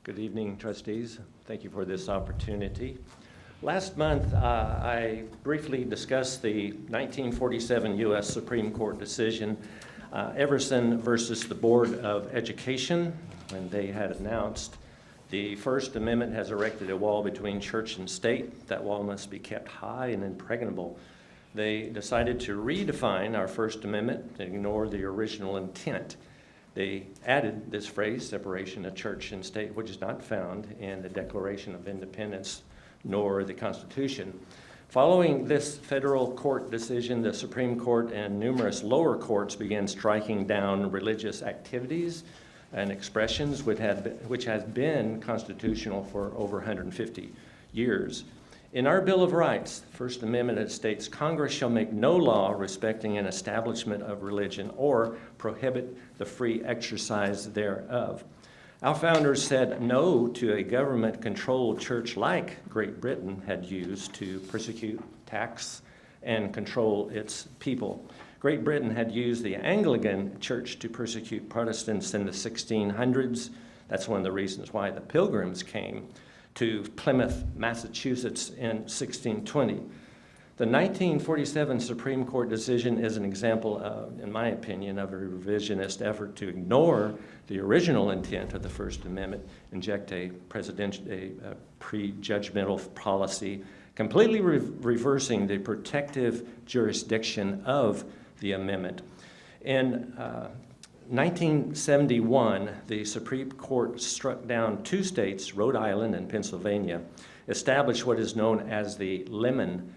Good evening, trustees. Thank you for this opportunity. Last month, I briefly discussed the 1947 U.S. Supreme Court decision, Everson versus the Board of Education, when they had announced the First Amendment has erected a wall between church and state. That wall must be kept high and impregnable. They decided to redefine our First Amendment and ignore the original intent. They added this phrase, separation of church and state, which is not found in the Declaration of Independence nor the Constitution. Following this federal court decision, the Supreme Court and numerous lower courts began striking down religious activities and expressions which has been constitutional for over 150 years. In our Bill of Rights, First Amendment, it states, Congress shall make no law respecting an establishment of religion or prohibit the free exercise thereof. Our founders said no to a government-controlled church like Great Britain had used to persecute, tax, and control its people. Great Britain had used the Anglican Church to persecute Protestants in the 1600s. That's one of the reasons why the Pilgrims came to Plymouth, Massachusetts in 1620. The 1947 Supreme Court decision is an example, in my opinion, of a revisionist effort to ignore the original intent of the First Amendment, inject a prejudgmental policy, completely reversing the protective jurisdiction of the amendment. In 1971, the Supreme Court struck down two states, Rhode Island and Pennsylvania, established what is known as the Lemon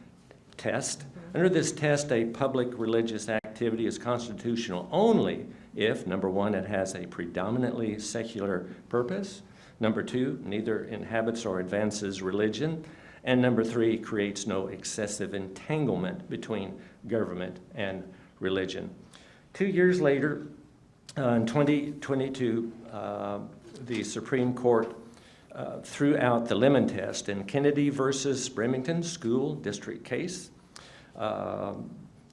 Test. Under this test, a public religious activity is constitutional only if, number one, it has a predominantly secular purpose, number two, neither inhabits or advances religion, and number three, creates no excessive entanglement between government and religion. 2 years later, in 2022, the Supreme Court threw out the Lemon Test in Kennedy versus Bremerton School District case.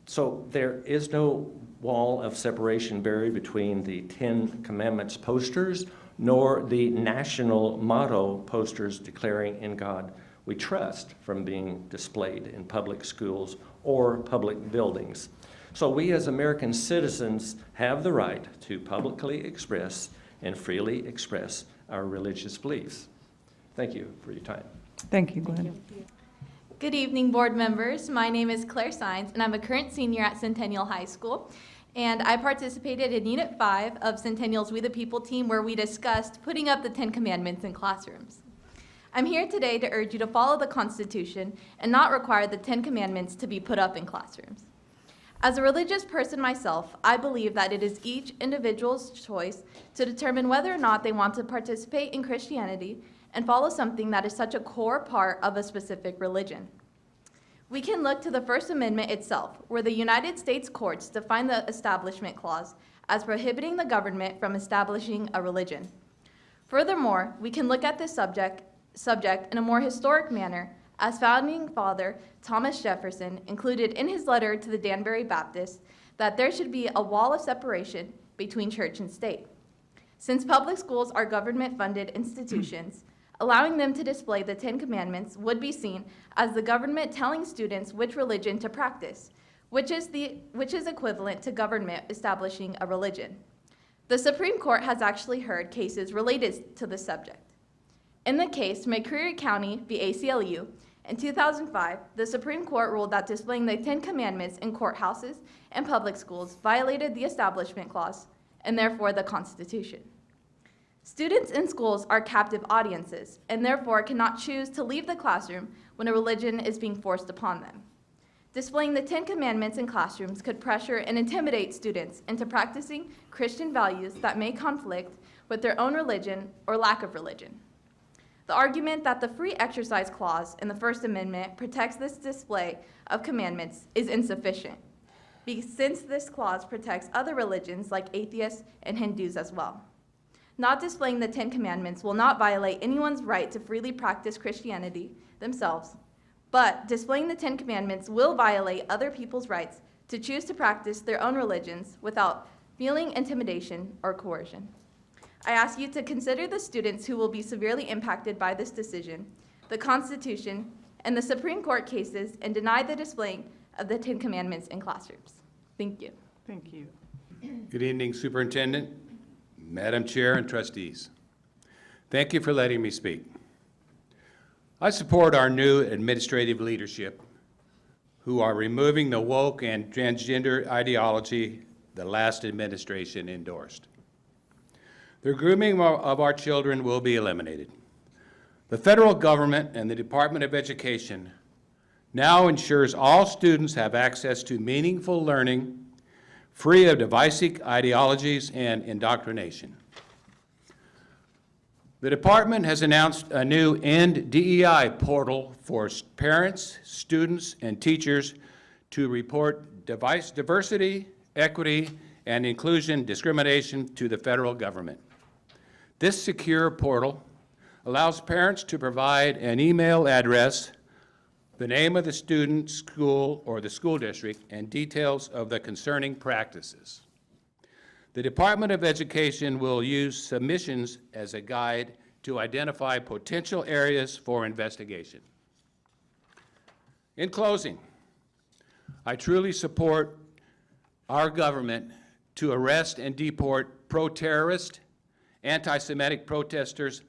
So there is no wall of separation barrier between the Ten Commandments posters nor the national motto posters declaring in God we trust from being displayed in public schools or public buildings. So we as American citizens have the right to publicly express and freely express our religious beliefs. Thank you for your time. Thank you, Glenn. Good evening, board members. My name is Claire Sines, and I'm a current senior at Centennial High School. And I participated in Unit 5 of Centennial's We the People team, where we discussed putting up the Ten Commandments in classrooms. I'm here today to urge you to follow the Constitution and not require the Ten Commandments to be put up in classrooms. As a religious person myself, I believe that it is each individual's choice to determine whether or not they want to participate in Christianity and follow something that is such a core part of a specific religion. We can look to the First Amendment itself, where the United States courts define the Establishment Clause as prohibiting the government from establishing a religion. Furthermore, we can look at this subject in a more historic manner, as founding father Thomas Jefferson included in his letter to the Danbury Baptists that there should be a wall of separation between church and state. Since public schools are government-funded institutions, allowing them to display the Ten Commandments would be seen as the government telling students which religion to practice, which is equivalent to government establishing a religion. The Supreme Court has actually heard cases related to this subject. In the case McCreary County v. ACLU, in 2005, the Supreme Court ruled that displaying the Ten Commandments in courthouses and public schools violated the Establishment Clause and therefore the Constitution. Students in schools are captive audiences and therefore cannot choose to leave the classroom when a religion is being forced upon them. Displaying the Ten Commandments in classrooms could pressure and intimidate students into practicing Christian values that may conflict with their own religion or lack of religion. The argument that the Free Exercise Clause in the First Amendment protects this display of commandments is insufficient, since this clause protects other religions like atheists and Hindus as well. Not displaying the Ten Commandments will not violate anyone's right to freely practice Christianity themselves, but displaying the Ten Commandments will violate other people's rights to choose to practice their own religions without feeling intimidation or coercion. I ask you to consider the students who will be severely impacted by this decision, the Constitution, and the Supreme Court cases, and deny the displaying of the Ten Commandments in classrooms. Thank you. Thank you. Good evening, Superintendent, Madam Chair, and trustees. Thank you for letting me speak. I support our new administrative leadership who are removing the woke and transgender ideology the last administration endorsed. The grooming of our children will be eliminated. The federal government and the Department of Education now ensures all students have access to meaningful learning free of divisive ideologies and indoctrination. The department has announced a new End DEI portal for parents, students, and teachers to report diversity, equity, and inclusion discrimination to the federal government. This secure portal allows parents to provide an email address, the name of the student, school, or the school district, and details of the concerning practices. The Department of Education will use submissions as a guide to identify potential areas for investigation. In closing, I truly support our government to arrest and deport pro-terrorist, anti-Semitic protesters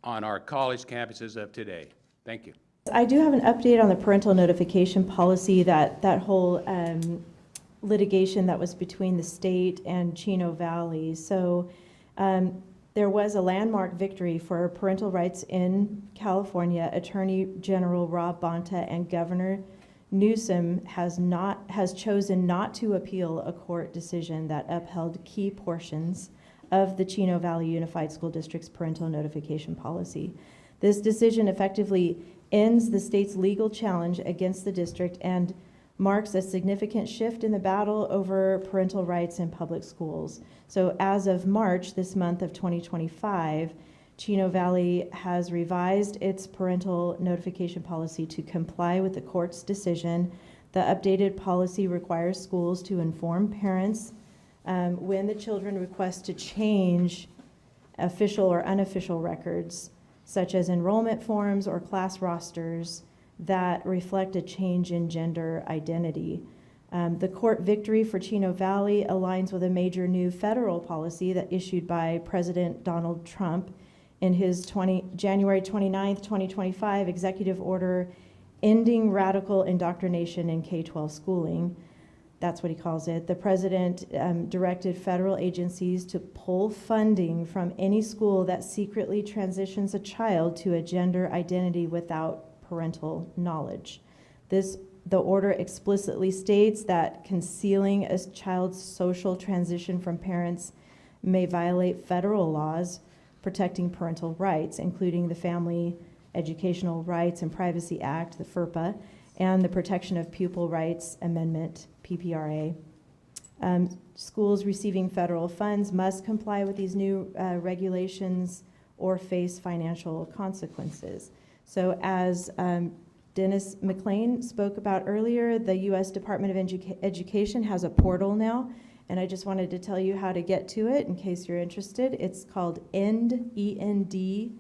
on our college campuses of today. Thank you. I do have an update on the parental notification policy, that whole litigation that was between the state and Chino Valley. So there was a landmark victory for parental rights in California. Attorney General Rob Bonta and Governor Newsom has chosen not to appeal a court decision that upheld key portions of the Chino Valley Unified School District's parental notification policy. This decision effectively ends the state's legal challenge against the district and marks a significant shift in the battle over parental rights in public schools. So as of March this month of 2025, Chino Valley has revised its parental notification policy to comply with the court's decision. The updated policy requires schools to inform parents when the children request to change official or unofficial records, such as enrollment forms or class rosters that reflect a change in gender identity. The court victory for Chino Valley aligns with a major new federal policy that issued by President Donald Trump in his January 29th, 2025 executive order ending radical indoctrination in K-12 schooling. That's what he calls it. The president directed federal agencies to pull funding from any school that secretly transitions a child to a gender identity without parental knowledge. The order explicitly states that concealing a child's social transition from parents may violate federal laws protecting parental rights, including the Family Educational Rights and Privacy Act, the FERPA, and the Protection of Pupil Rights Amendment, PPRA. Schools receiving federal funds must comply with these new regulations or face financial consequences. So as Dennis McLean spoke about earlier, the U.S. Department of Education has a portal now, and I just wanted to tell you how to get to it in case you're interested. It's called ENDDEI.ed.gov.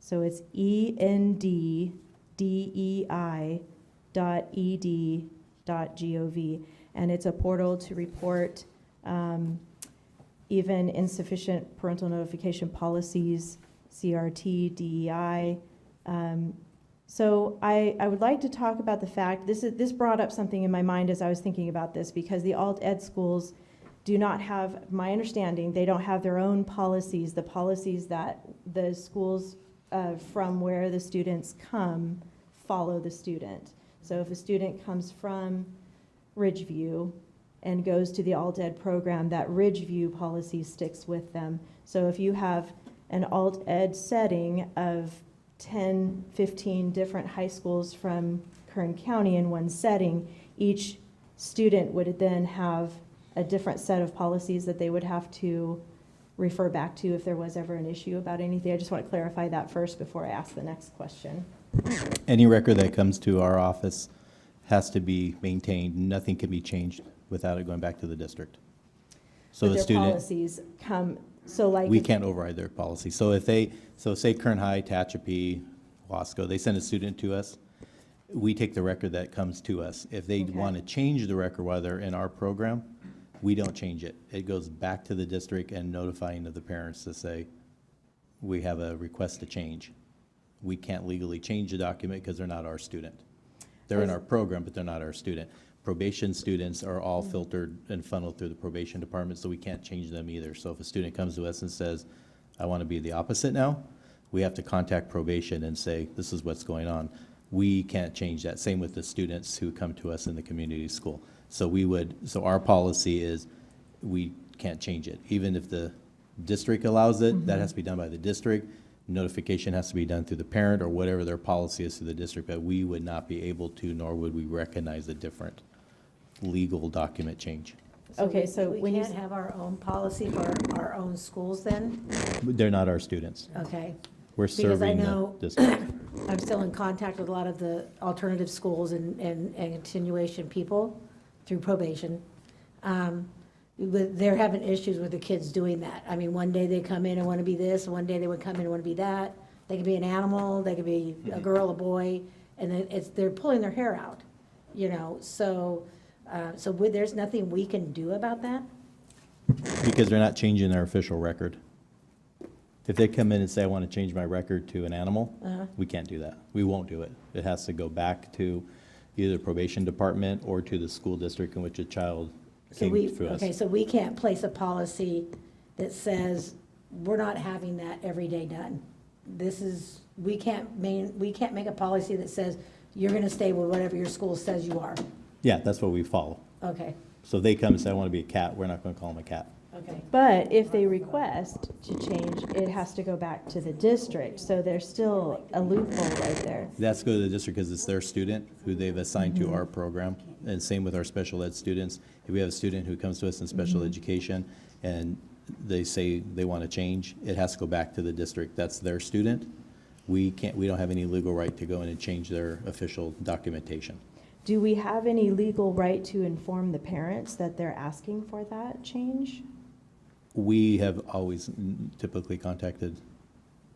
So it's ENDDEI.ed.gov, and it's a portal to report even insufficient parental notification policies, CRT, DEI. So I would like to talk about the fact, this brought up something in my mind as I was thinking about this, because the alt ed schools do not have, my understanding, they don't have their own policies, the policies that the schools from where the students come follow the student. So if a student comes from Ridgeview and goes to the alt ed program, that Ridgeview policy sticks with them. So if you have an alt ed setting of 10, 15 different high schools from Kern County in one setting, each student would then have a different set of policies that they would have to refer back to if there was ever an issue about anything. I just want to clarify that first before I ask the next question. Any record that comes to our office has to be maintained. Nothing can be changed. without it going back to the district. So But the their student, policies come, so like. we if- can't override their policy. So if so say Kern High, Tehachapi, Wasco, they send a student to us, we take the record that comes to us. If they Okay. want to change the record while they're in our program, we don't change it. It goes back to the district and notifying of the parents to say, we have a request to change. We can't legally change the document because they're not our student. They're in our program, but they're not our student. Probation students are all filtered and funneled through the probation department, so we can't change them either. So if a student comes to us and says, I want to be the opposite now, we have to contact probation and say, this is what's going on. We can't change that. Same with the students who come to us in the community school. So so our policy is, we can't change it. Even if the district allows it, that has to be done by the district. Notification has to be done through the parent or whatever their policy is to the district, but we would not be able to, nor would we recognize a different legal document change. Okay, so We when you can't have our own policy for our own schools then? They're not our students. Okay. We're Because I serving the know- district. I'm still in contact with a lot of the alternative schools and continuation people through probation. They're having issues with the kids doing that. I mean, one day they come in and want to be this, one day they would come in and want to be that. They could be an animal, they could be a girl, a boy, and then they're pulling their hair out, you know? So there's nothing we can do about that? Because they're not changing their official record. If they come in and say, I want to change my record to an animal, we can't do that. We won't do it. It has to go back to either the probation department or to the school district in which a child So came we, through us. okay, so we can't place a policy that says, we're not having that every day done. We can't make a policy that says, you're gonna stay with whatever your school says you are. Yeah, that's what we follow. Okay, So if they come and say, I want to be a cat, we're not going to call them a cat. okay. But if they request to change, it has to go back to the district, so there's still a loophole right there. That's go to the district because it's their student who they've assigned to our program. And same with our special ed students. If we have a student who comes to us in special education and they say they want to change, it has to go back to the district. That's their student. We don't have any legal right to go in and change their official documentation. Do we have any legal right to inform the parents that they're asking for that change? We have always typically contacted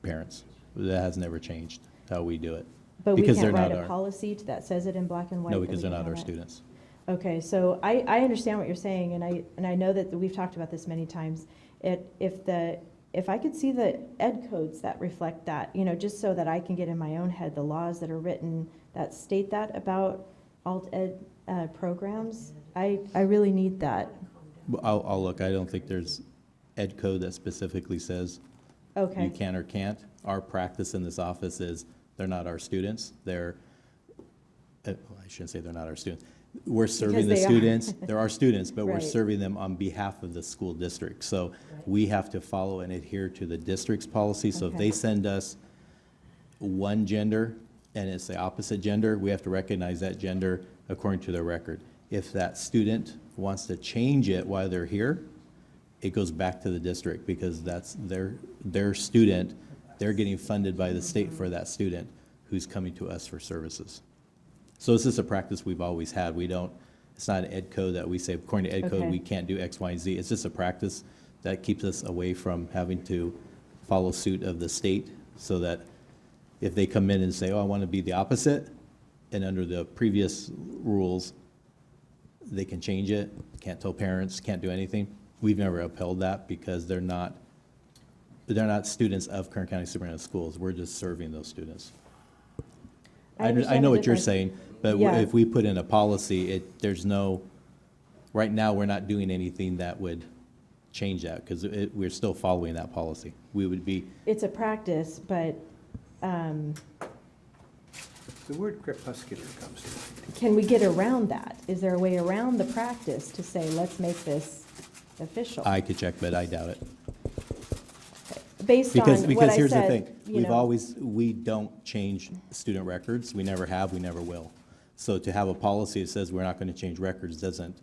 parents. That has never changed how we do it. But we Because can't they're not write a our- policy that says it in black and white? No, that because we they're not our cannot? students. Okay, so I understand what you're saying, and I know that we've talked about this many times. If I could see the ed codes that reflect that, you know, just so that I can get in my own head the laws that are written that state that about alt ed programs, I really need that. Well, I'll look. I don't think there's ed code that specifically says you Okay, can or can't. Our practice in this office is they're not our students. They're, I shouldn't say they're not our students. We're serving the they are. students. They're our students, but we're Right. serving them on behalf of the school district. So we have to follow and adhere to the district's policy. So if Okay. they send us one gender and it's the opposite gender, we have to recognize that gender according to their record. If that student wants to change it while they're here, it goes back to the district because that's their student. They're getting funded by the state for that student who's coming to us for services. So this is a practice we've always had. It's not an ed code that we say, according to ed code, Okay. we can't do X, Y, and Z. It's just a practice that keeps us away from having to follow suit of the state so that if they come in and say, oh, I want to be the opposite, and under the previous rules, they can change it, can't tell parents, can't do anything. We've never upheld that because they're not students of Kern County Superintendent of Schools. We're just serving those students. I understand know it what if you're I- saying, but Yeah. if we put in a policy, right now, we're not doing anything that would change that because we're still following that policy. We would be, it's a practice, but The word crepuscular comes to mind. can we get around that? Is there a way around the practice to say, let's make this official? I could check, but I doubt it. Based on Because what I here's the said, thing, you know. we don't change student records. We never have, we never will. So to have a policy that says we're not going to change records doesn't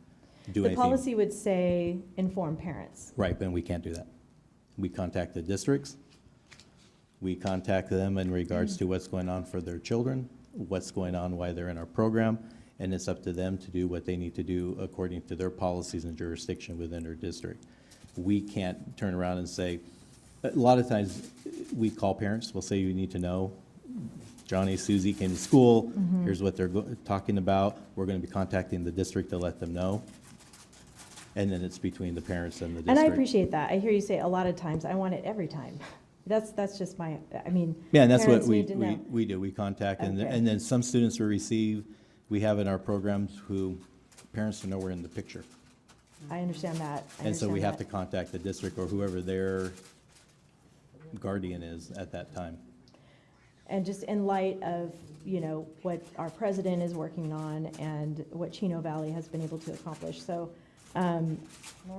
do The anything. policy would say, inform parents. Right, but we can't do that. We contact the districts. We contact them in regards to what's going on for their children, what's going on while they're in our program, and it's up to them to do what they need to do according to their policies and jurisdiction within their district. We can't turn around and say, a lot of times we call parents, we'll say, you need to know, Johnny, Susie came to school, here's what they're talking about, we're going to be contacting the district to let them know. And then it's between the parents and the district. And I appreciate that. I hear you say a lot of times, I want it every time. That's just my, I mean, Yeah, and that's what parents we need to know. do. We contact, Okay. and then some students will receive, we have in our programs who parents are nowhere in the picture. I understand that. I And so we understand have to that. contact the district or whoever their guardian is at that time. And just in light of, you know, what our president is working on and what Chino Valley has been able to accomplish. So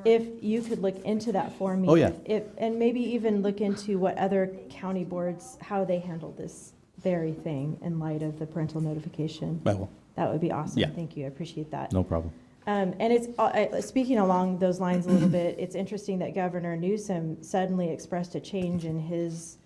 if you could look into that for me. Oh, yeah. And maybe even look into what other county boards, how they handle this very thing in light of the parental notification. I will. That would be awesome. Yeah. Thank you. I appreciate that. No problem. And it's, speaking along those lines a little bit, it's interesting that Governor Newsom suddenly expressed a change in his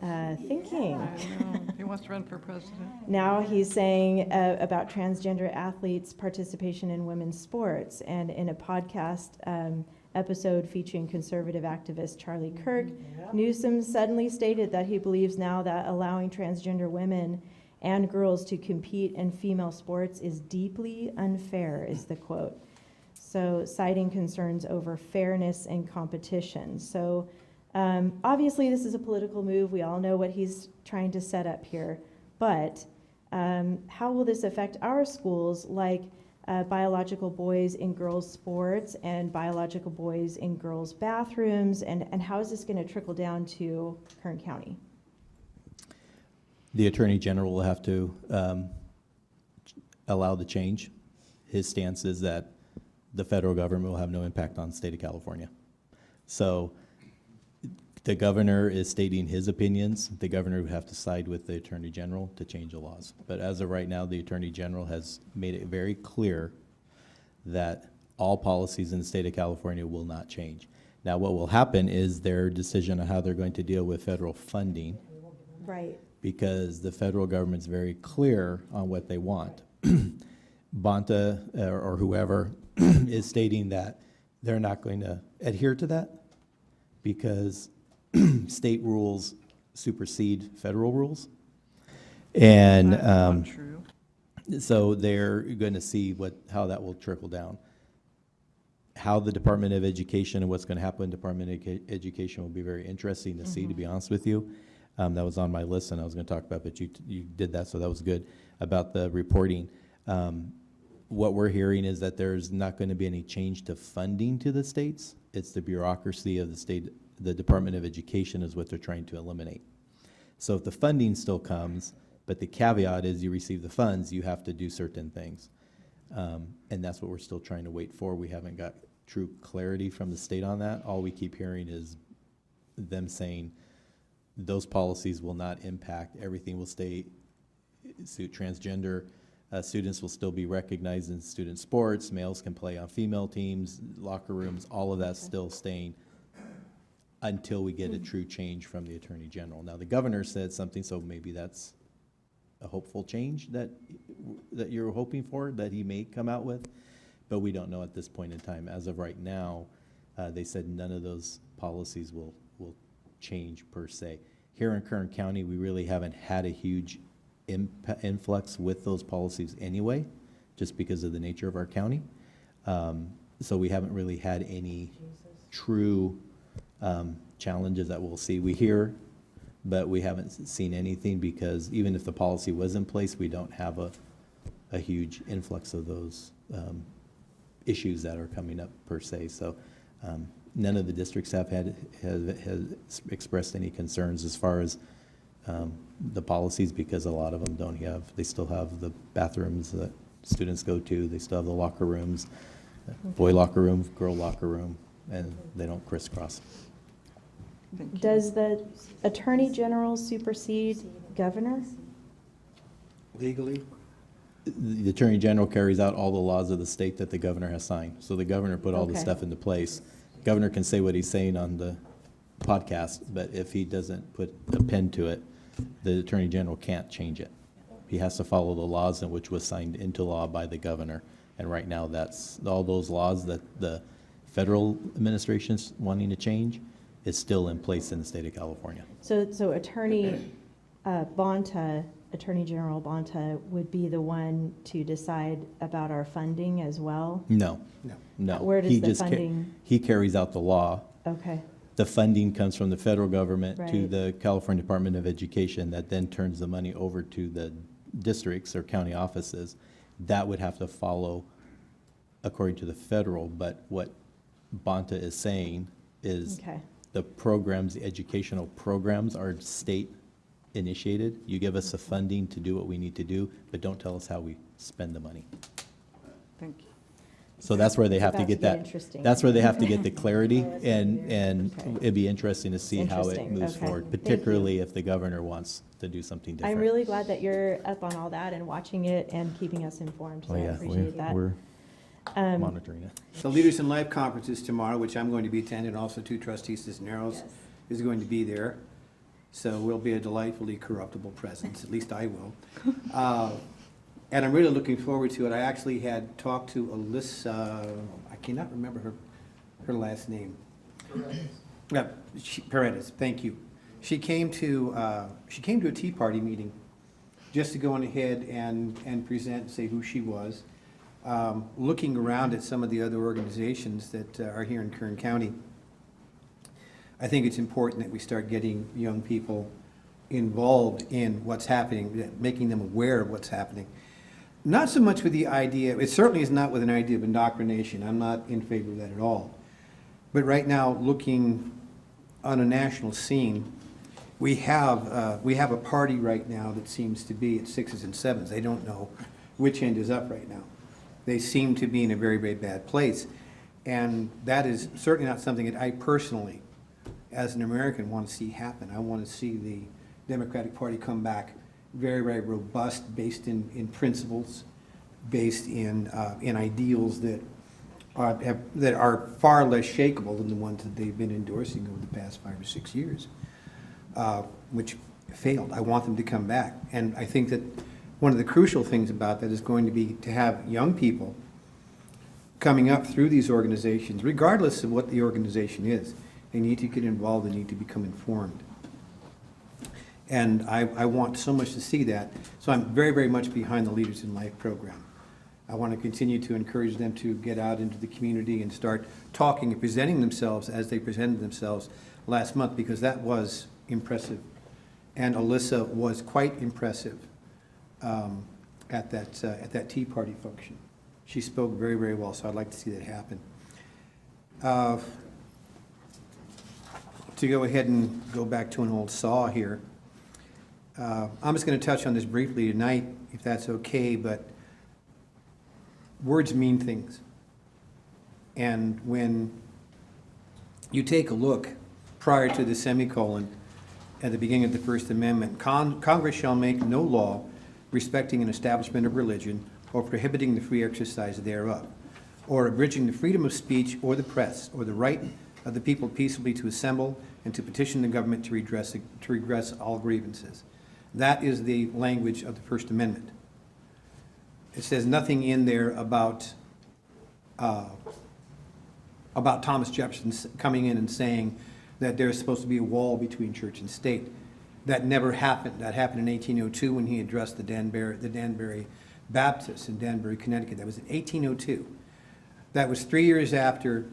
thinking. I know. He wants to run for president. Now he's saying about transgender athletes' participation in women's sports. And in a podcast episode featuring conservative activist Charlie Kirk, Newsom suddenly stated that he believes now that allowing transgender women and girls to compete in female sports is deeply unfair, is the quote. So citing concerns over fairness and competition. So obviously this is a political move. We all know what he's trying to set up here. But how will this affect our schools, like biological boys in girls' sports and biological boys in girls' bathrooms? And how is this going to trickle down to Kern County? The Attorney General will have to allow the change. His stance is that the federal government will have no impact on the state of California. So the governor is stating his opinions. The governor would have to side with the Attorney General to change the laws. But as of right now, the Attorney General has made it very clear that all policies in the state of California will not change. Now, what will happen is their decision on how they're going to deal with federal funding, Right. because the federal government's very clear on what they want. Bonta or whoever is stating that they're not going to adhere to that because state rules supersede federal rules. And That's not true. so they're going to see how that will trickle down. How the Department of Education and what's going to happen in Department of Education will be very interesting to see, to be honest with you. That was on my list and I was going to talk about, but you did that, so that was good, about the reporting. What we're hearing is that there's not going to be any change to funding to the states. It's the bureaucracy of the state, the Department of Education is what they're trying to eliminate. So if the funding still comes, but the caveat is you receive the funds, you have to do certain things. And that's what we're still trying to wait for. We haven't got true clarity from the state on that. All we keep hearing is them saying those policies will not impact, everything will stay, transgender students will still be recognized in student sports, males can play on female teams, locker rooms, all of that's still staying until we get a true change from the Attorney General. Now, the governor said something, so maybe that's a hopeful change that you're hoping for, that he may come out with, but we don't know at this point in time. As of right now, they said none of those policies will change per se. Here in Kern County, we really haven't had a huge influx with those policies anyway, just because of the nature of our county. So we haven't really had any true challenges that we'll see. We hear, but we haven't seen anything, because even if the policy was in place, we don't have a huge influx of those issues that are coming up per se. So none of the districts has expressed any concerns as far as the policies, because a lot of them don't have, they still have the bathrooms that students go to, they still have the locker rooms, boy locker room, girl locker room, and they don't crisscross. Thank you. Does the Attorney General supersede governor? Legally? The Attorney General carries out all the laws of the state that the governor has signed. So the governor put all the Okay. stuff into place. Governor can say what he's saying on the podcast, but if he doesn't put a pen to it, the Attorney General can't change it. He has to follow the laws in which was signed into law by the governor. And right now, that's, all those laws that the federal administration's wanting to change is still in place in the state of California. So Attorney Bonta, Attorney General Bonta would be the one to decide about our funding as well? No, no. Where does He the just funding- He carries out the law. Okay, The funding comes from the federal government to Right. the California Department of Education that then turns the money over to the districts or county offices. That would have to follow according to the federal, but what Bonta is saying is okay. the programs, the educational programs are state initiated. You give us the funding to do what we need to do, but don't tell us how we spend the money. Thank you. So that's where they It's have to about get to get that, interesting. that's where they have to get the clarity, Okay. and it'd be interesting to see how it Interesting, moves okay. forward, Thank you. particularly if the governor wants to do something different. I'm really glad that you're up on all that and watching it and keeping us informed, so Oh, I yeah, appreciate that. we're Um, monitoring it. The Leaders in Life Conference is tomorrow, which I'm going to be attending, also two trustees, Cisneros Yes. is going to be there. So we'll be a delightfully corruptible presence, at least I will. And I'm really looking forward to it. I actually had talked to Alyssa, I cannot remember her last name. Paredes, thank you. She came to a Tea Party meeting just to go on ahead and present and say who she was. Looking around at some of the other organizations that are here in Kern County, I think it's important that we start getting young people involved in what's happening, making them aware of what's happening. Not so much with the idea, it certainly is not with an idea of indoctrination. I'm not in favor of that at all. But right now, looking on a national scene, we have a party right now that seems to be at sixes and sevens. They don't know which end is up right now. They seem to be in a very, very bad place. And that is certainly not something that I personally, as an American, want to see happen. I want to see the Democratic Party come back very, very robust, based in principles, based in ideals that are far less shakeable than the ones that they've been endorsing over the past 5 or 6 years, which failed. I want them to come back. And I think that one of the crucial things about that is going to be to have young people coming up through these organizations, regardless of what the organization is. They need to get involved, they need to become informed. And I want so much to see that. So I'm very, very much behind the Leaders in Life program. I want to continue to encourage them to get out into the community and start talking and presenting themselves as they presented themselves last month, because that was impressive. And Alyssa was quite impressive at that Tea Party function. She spoke very, very well, so I'd like to see that happen. To go ahead and go back to an old saw here, I'm just going to touch on this briefly tonight, if that's okay, but words mean things. And when you take a look prior to the semicolon at the beginning of the First Amendment, Congress shall make no law respecting an establishment of religion or prohibiting the free exercise thereof, or abridging the freedom of speech or the press, or the right of the people peaceably to assemble and to petition the government to redress all grievances. That is the language of the First Amendment. It says nothing in there about Thomas Jefferson coming in and saying that there's supposed to be a wall between church and state. That never happened. That happened in 1802 when he addressed the Danbury Baptists in Danbury, Connecticut. That was in 1802. That was 3 years after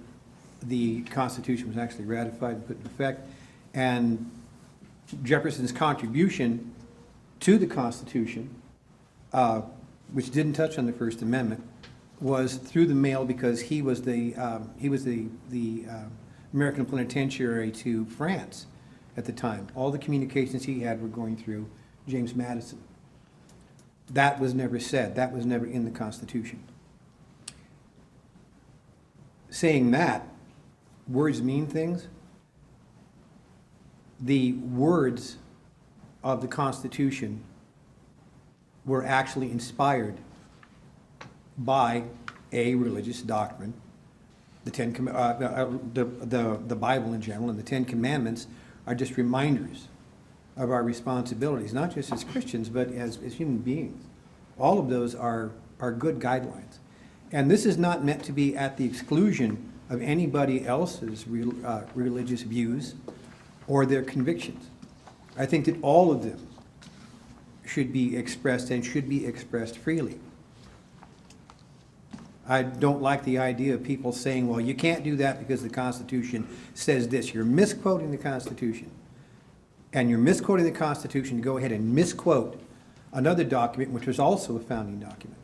the Constitution was actually ratified and put in effect. And Jefferson's contribution to the Constitution, which didn't touch on the First Amendment, was through the mail, because he was the American plenipotentiary to France at the time. All the communications he had were going through James Madison. That was never said. That was never in the Constitution. Saying that, words mean things. The words of the Constitution were actually inspired by a religious doctrine. The Bible in general and the Ten Commandments are just reminders of our responsibilities, not just as Christians, but as human beings. All of those are good guidelines. And this is not meant to be at the exclusion of anybody else's religious views or their convictions. I think that all of them should be expressed and should be expressed freely. I don't like the idea of people saying, well, you can't do that because the Constitution says this. You're misquoting the Constitution. And you're misquoting the Constitution to go ahead and misquote another document, which was also a founding document.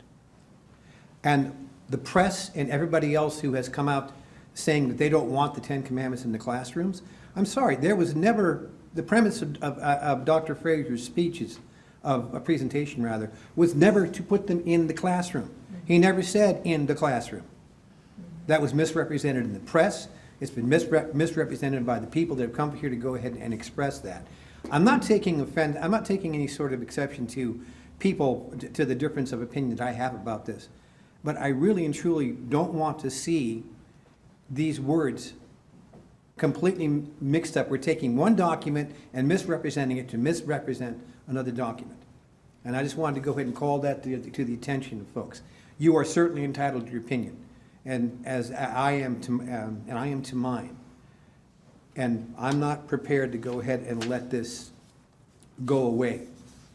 And the press and everybody else who has come out saying that they don't want the Ten Commandments in the classrooms, I'm sorry, there was never, the premise of Dr. Fraser's speeches, of a presentation rather, was never to put them in the classroom. He never said in the classroom. That was misrepresented in the press. It's been misrepresented by the people that have come here to go ahead and express that. I'm not taking offense, I'm not taking any sort of exception to people, to the difference of opinion that I have about this. But I really and truly don't want to see these words completely mixed up. We're taking one document and misrepresenting it to misrepresent another document. And I just wanted to go ahead and call that to the attention of folks. You are certainly entitled to your opinion, and as I am to mine. And I'm not prepared to go ahead and let this go away.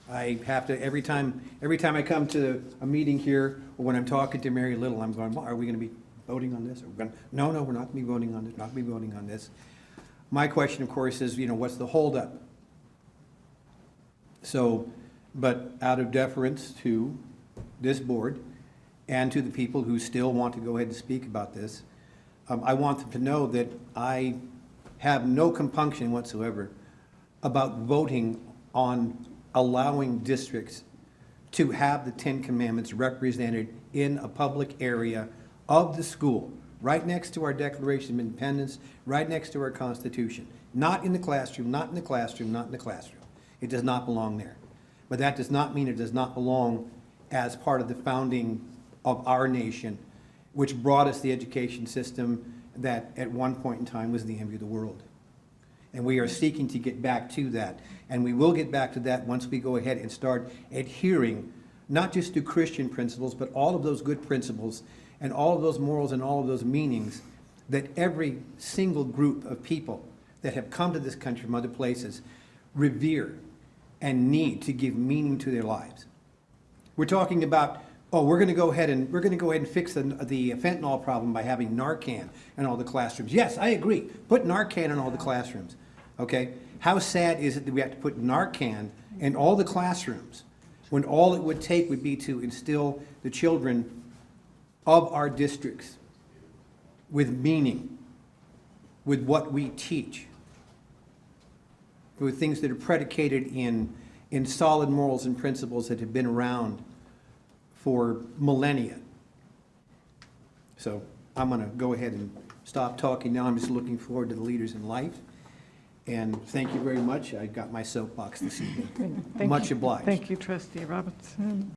I have to, every time I come to a meeting here, or when I'm talking to Mary Little, I'm going, well, are we going to be voting on this? No, we're not going to be voting on this, not going to be voting on this. My question, of course, is, what's the holdup? So, but out of deference to this board and to the people who still want to go ahead and speak about this, I want them to know that I have no compunction whatsoever about voting on allowing districts to have the Ten Commandments represented in a public area of the school, right next to our Declaration of Independence, right next to our Constitution. Not in the classroom, not in the classroom, not in the classroom. It does not belong there. But that does not mean it does not belong as part of the founding of our nation, which brought us the education system that at one point in time was the envy of the world. And we are seeking to get back to that. And we will get back to that once we go ahead and start adhering, not just to Christian principles, but all of those good principles and all of those morals and all of those meanings that every single group of people that have come to this country from other places revere and need to give meaning to their lives. We're talking about, oh, we're going to go ahead and fix the fentanyl problem by having Narcan in all the classrooms. Yes, I agree. Put Narcan in all the classrooms. Okay? How sad is it that we have to put Narcan in all the classrooms when all it would take would be to instill the children of our districts with meaning, with what we teach, with things that are predicated in solid morals and principles that have been around for millennia. So I'm going to go ahead and stop talking now. I'm just looking forward to the leaders in life. And thank you very much. I got my soapbox this evening. Thank Much you. obliged. Thank you, Trustee Robinson.